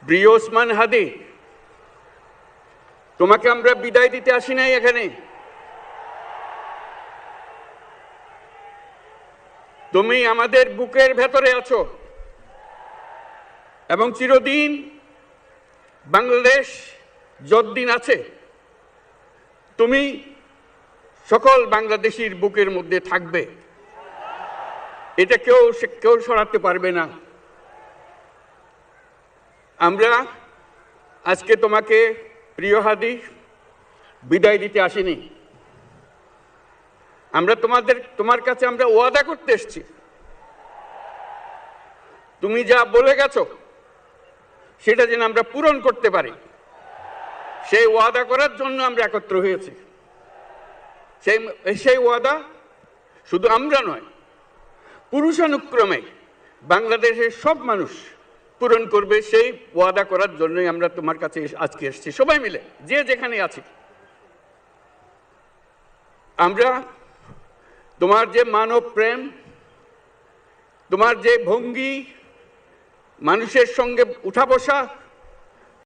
প্রিয় ওসমান হাদি, তোমাকে আমরা বিদায় দিতে আসি নাই এখানে। তুমি আমাদের বুকের ভেতরে আছো এবং চিরদিন বাংলাদেশ যতদিন আছে তুমি সকল বাংলাদেশির বুকের মধ্যে থাকবে। এটা কেউ সরাতে পারবে না। আমরা আজকে তোমাকে প্রিয় হাদি বিদায় দিতে আসিনি। আমরা তোমার কাছে আমরা ওয়াদা করতে এসেছি। তুমি যা বলে গেছো সেটা যেন আমরা পূরণ করতে পারি, সেই ওয়াদা করার জন্য আমরা একত্র হয়েছি। সেই ওয়াদা শুধু আমরা নয়, পুরুষানুক্রমে বাংলাদেশের সব মানুষ পূরণ করবে। সেই ওয়াদা করার জন্যই আমরা তোমার কাছে আজকে এসেছি, সবাই মিলে যে যেখানে আছি। আমরা তোমার যে মানব প্রেম, তোমার যে ভঙ্গি, মানুষের সঙ্গে উঠা বসা,